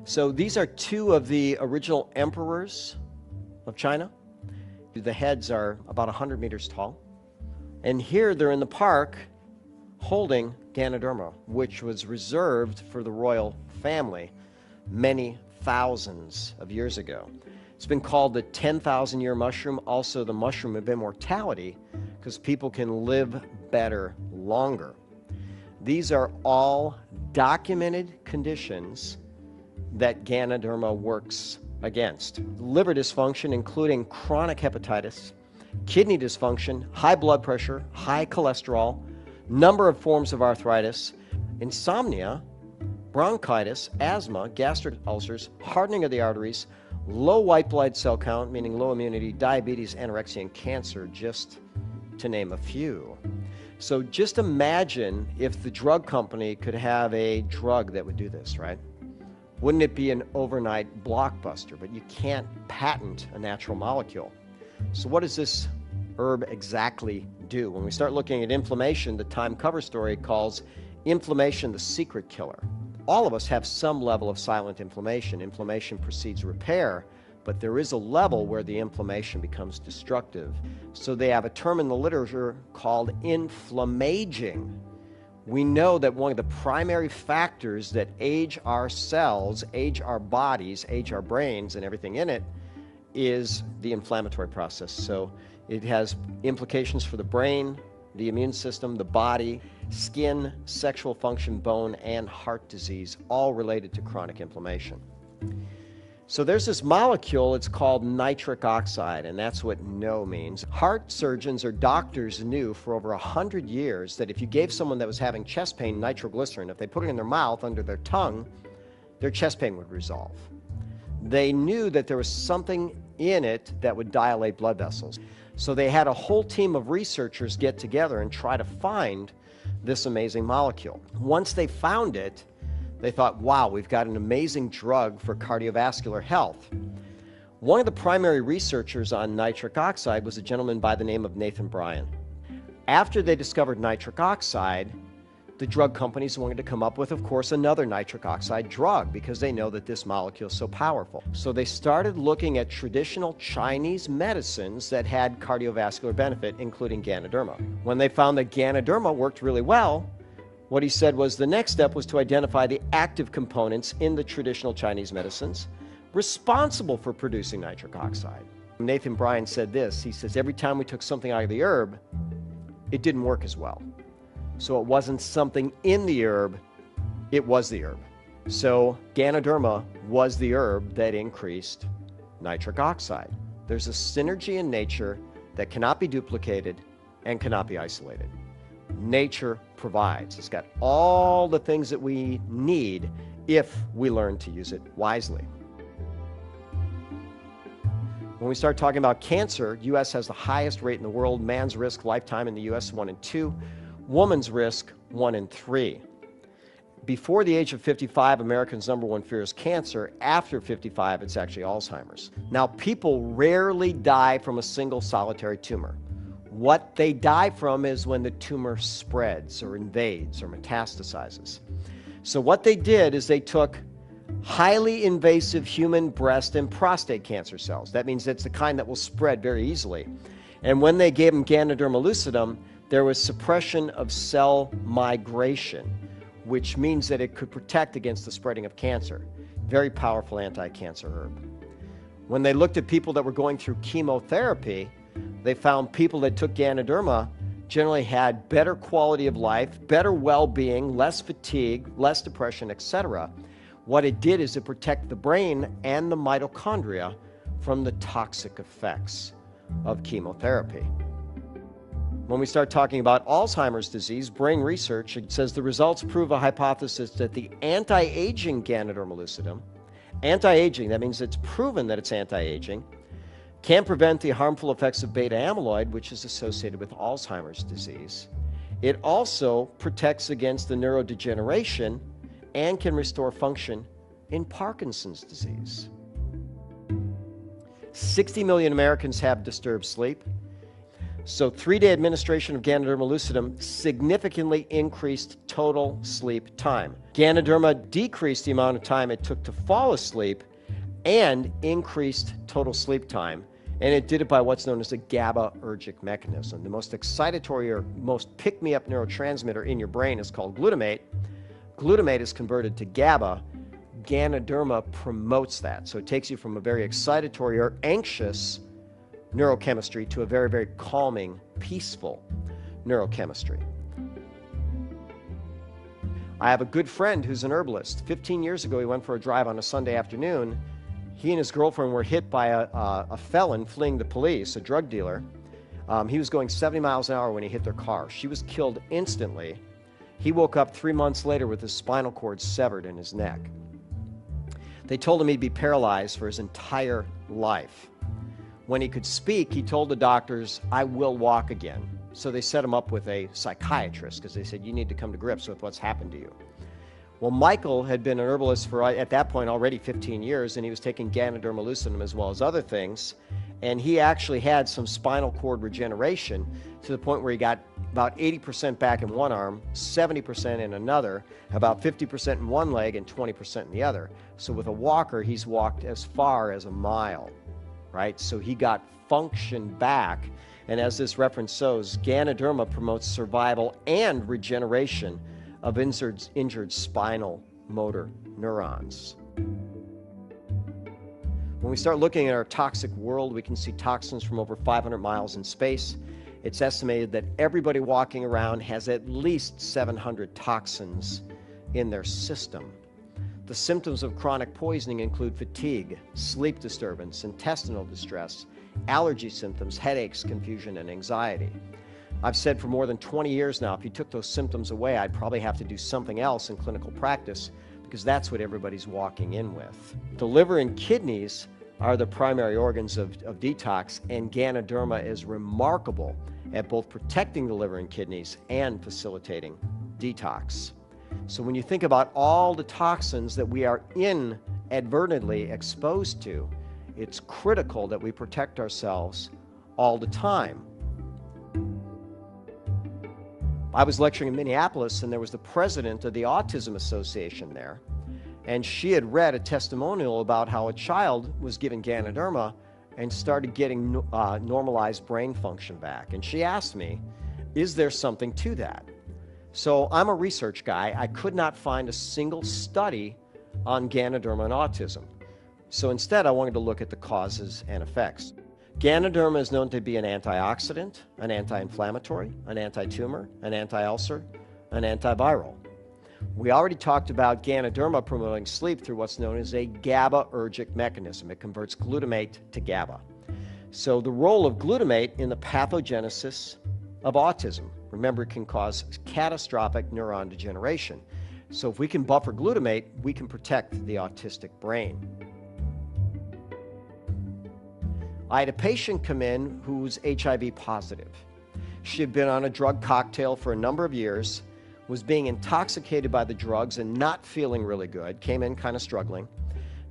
So these are two of the original emperors of China. The heads are about 100 meters tall. And here they're in the park holding Ganoderma, which was reserved for the royal family many thousands of years ago. It's been called the 10,000-year mushroom, also the mushroom of immortality, because people can live better longer. These are all documented conditions that Ganoderma works against. Liver dysfunction, including chronic hepatitis, kidney dysfunction, high blood pressure, high cholesterol, number of forms of arthritis, insomnia, bronchitis, asthma, gastric ulcers, hardening of the arteries, low white blood cell count, meaning low immunity, diabetes, anorexia, and cancer, just to name a few. So just imagine if the drug company could have a drug that would do this, right? Wouldn't it be an overnight blockbuster? But you can't patent a natural molecule. So what does this herb exactly do? When we start looking at inflammation, the Time cover story calls inflammation the secret killer. All of us have some level of silent inflammation. Inflammation precedes repair, but there is a level where the inflammation becomes destructive. So they have a term in the literature called inflammaging. We know that one of the primary factors that age our cells, age our bodies, age our brains and everything in it is the inflammatory process. So it has implications for the brain, the immune system, the body, skin, sexual function, bone, and heart disease, all related to chronic inflammation. So there's this molecule, it's called nitric oxide, and that's what NO means. Heart surgeons or doctors knew for over 100 years that if you gave someone that was having chest pain nitroglycerin, if they put it in their mouth under their tongue, their chest pain would resolve. They knew that there was something in it that would dilate blood vessels. So they had a whole team of researchers get together and try to find this amazing molecule. Once they found it, they thought, wow, we've got an amazing drug for cardiovascular health. One of the primary researchers on nitric oxide was a gentleman by the name of Nathan Bryan. After they discovered nitric oxide, the drug companies wanted to come up with, of course, another nitric oxide drug because they know that this molecule is so powerful. So they started looking at traditional Chinese medicines that had cardiovascular benefit, including Ganoderma. When they found that Ganoderma worked really well, what he said was the next step was to identify the active components in the traditional Chinese medicines responsible for producing nitric oxide. Nathan Bryan said this, he says, every time we took something out of the herb, it didn't work as well. So it wasn't something in the herb, it was the herb. So Ganoderma was the herb that increased nitric oxide. There's a synergy in nature that cannot be duplicated and cannot be isolated. Nature provides. It's got all the things that we need if we learn to use it wisely. When we start talking about cancer, U.S. has the highest rate in the world. Man's risk lifetime in the U.S. 1 in 2. Woman's risk 1 in 3. Before the age of 55, Americans' number one fear is cancer. After 55, it's actually Alzheimer's. Now, people rarely die from a single solitary tumor. What they die from is when the tumor spreads or invades or metastasizes. So what they did is they took highly invasive human breast and prostate cancer cells. That means it's the kind that will spread very easily. And when they gave them Ganoderma lucidum, there was suppression of cell migration, which means that it could protect against the spreading of cancer. Very powerful anti-cancer herb. When they looked at people that were going through chemotherapy, they found people that took Ganoderma generally had better quality of life, better well-being, less fatigue, less depression, etc. What it did is it protected the brain and the mitochondria from the toxic effects of chemotherapy. When we start talking about Alzheimer's disease, brain research, it says the results prove a hypothesis that the anti-aging Ganoderma lucidum, anti-aging, that means it's proven that it's anti-aging, can prevent the harmful effects of beta amyloid, which is associated with Alzheimer's disease. It also protects against the neurodegeneration and can restore function in Parkinson's disease. 60 million Americans have disturbed sleep. So 3-day administration of Ganoderma lucidum significantly increased total sleep time. Ganoderma decreased the amount of time it took to fall asleep and increased total sleep time. And it did it by what's known as a GABAergic mechanism. The most excitatory or most pick-me-up neurotransmitter in your brain is called glutamate. Glutamate is converted to GABA. Ganoderma promotes that. So it takes you from a very excitatory or anxious neurochemistry to a very, very calming, peaceful neurochemistry. I have a good friend who's an herbalist. 15 years ago, he went for a drive on a Sunday afternoon. He and his girlfriend were hit by a felon fleeing the police, a drug dealer. He was going 70 miles an hour when he hit their car. She was killed instantly. He woke up 3 months later with his spinal cord severed in his neck. They told him he'd be paralyzed for his entire life. When he could speak, he told the doctors, "I will walk again." So they set him up with a psychiatrist because they said, "You need to come to grips with what's happened to you." Well, Michael had been an herbalist for, at that point, already 15 years, and he was taking Ganoderma lucidum as well as other things. And he actually had some spinal cord regeneration to the point where he got about 80% back in one arm, 70% in another, about 50% in one leg, and 20% in the other. So with a walker, he's walked as far as a mile. Right? So he got function back. And as this reference shows, Ganoderma promotes survival and regeneration of injured spinal motor neurons. When we start looking at our toxic world, we can see toxins from over 500 miles in space. It's estimated that everybody walking around has at least 700 toxins in their system. The symptoms of chronic poisoning include fatigue, sleep disturbance, intestinal distress, allergy symptoms, headaches, confusion, and anxiety. I've said for more than 20 years now, if you took those symptoms away, I'd probably have to do something else in clinical practice because that's what everybody's walking in with. The liver and kidneys are the primary organs of detox, and Ganoderma is remarkable at both protecting the liver and kidneys and facilitating detox. So when you think about all the toxins that we are inadvertently exposed to, it's critical that we protect ourselves all the time. I was lecturing in Minneapolis, and there was the president of the Autism Association there, and she had read a testimonial about how a child was given Ganoderma and started getting normalized brain function back. And she asked me, is there something to that? So I'm a research guy. I could not find a single study on Ganoderma and autism. So instead, I wanted to look at the causes and effects. Ganoderma is known to be an antioxidant, an anti-inflammatory, an anti-tumor, an anti-ulcer, an antiviral. We already talked about Ganoderma promoting sleep through what's known as a GABAergic mechanism. It converts glutamate to GABA. So the role of glutamate in the pathogenesis of autism. Remember, it can cause catastrophic neuron degeneration. So if we can buffer glutamate, we can protect the autistic brain. I had a patient come in who's HIV positive. She had been on a drug cocktail for a number of years, was being intoxicated by the drugs and not feeling really good, came in kind of struggling.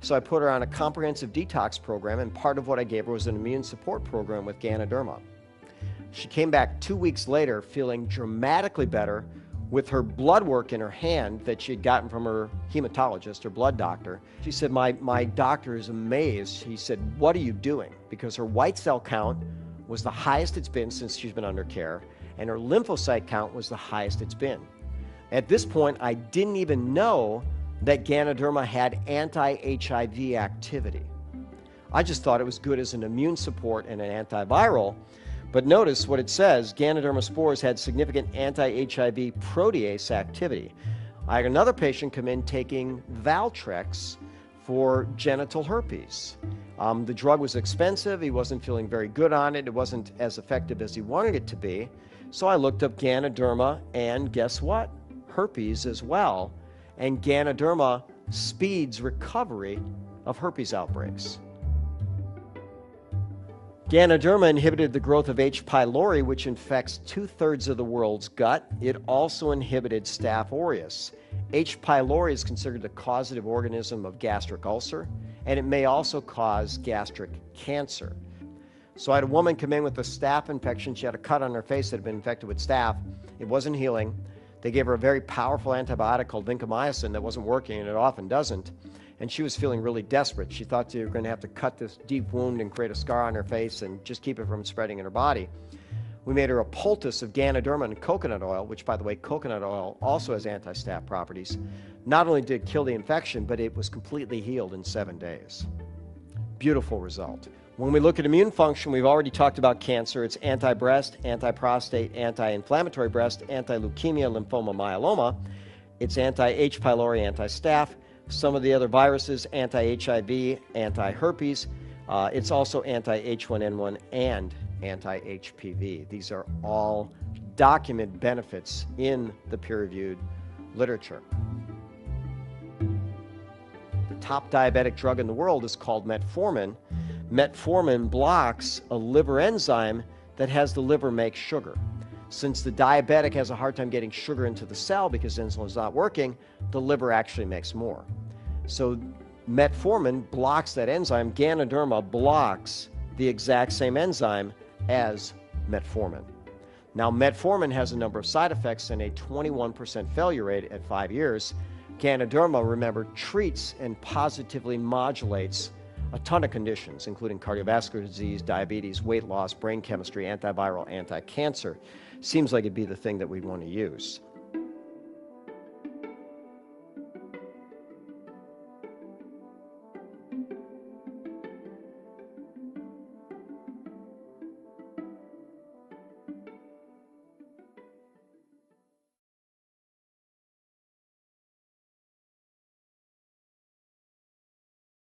So I put her on a comprehensive detox program, and part of what I gave her was an immune support program with Ganoderma. She came back 2 weeks later feeling dramatically better with her blood work in her hand that she had gotten from her hematologist, her blood doctor. She said, my doctor is amazed. He said, "What are you doing?" Because her white cell count was the highest it's been since she's been under care, and her lymphocyte count was the highest it's been. At this point, I didn't even know that Ganoderma had anti-HIV activity. I just thought it was good as an immune support and an antiviral. But notice what it says, Ganoderma spores had significant anti-HIV protease activity. I had another patient come in taking Valtrex for genital herpes. The drug was expensive, he wasn't feeling very good on it, it wasn't as effective as he wanted it to be. So I looked up Ganoderma, and guess what? Herpes as well. And Ganoderma speeds recovery of herpes outbreaks. Ganoderma inhibited the growth of H. pylori, which infects 2/3 of the world's gut. It also inhibited Staph aureus. H. pylori is considered a causative organism of gastric ulcer, and it may also cause gastric cancer. So I had a woman come in with a staph infection. She had a cut on her face that had been infected with staph. It wasn't healing. They gave her a very powerful antibiotic called vancomycin that wasn't working, and it often doesn't. And she was feeling really desperate. She thought they were going to have to cut this deep wound and create a scar on her face and just keep it from spreading in her body. We made her a poultice of Ganoderma and coconut oil, which, by the way, coconut oil also has anti-staph properties. Not only did it kill the infection, but it was completely healed in 7 days. Beautiful result. When we look at immune function, we've already talked about cancer. It's anti-breast, anti-prostate, anti-inflammatory breast, anti-leukemia, lymphoma, myeloma. It's anti-H. pylori, anti-staph. Some of the other viruses, anti-HIV, anti-herpes. It's also anti-H1N1 and anti-HPV. These are all documented benefits in the peer-reviewed literature. The top diabetic drug in the world is called metformin. Metformin blocks a liver enzyme that has the liver make sugar. Since the diabetic has a hard time getting sugar into the cell because insulin's not working, the liver actually makes more. So metformin blocks that enzyme. Ganoderma blocks the exact same enzyme as metformin. Now, metformin has a number of side effects and a 21% failure rate at 5 years. Ganoderma, remember, treats and positively modulates a ton of conditions, including cardiovascular disease, diabetes, weight loss, brain chemistry, antiviral, anti-cancer. Seems like it'd be the thing that we'd want to use.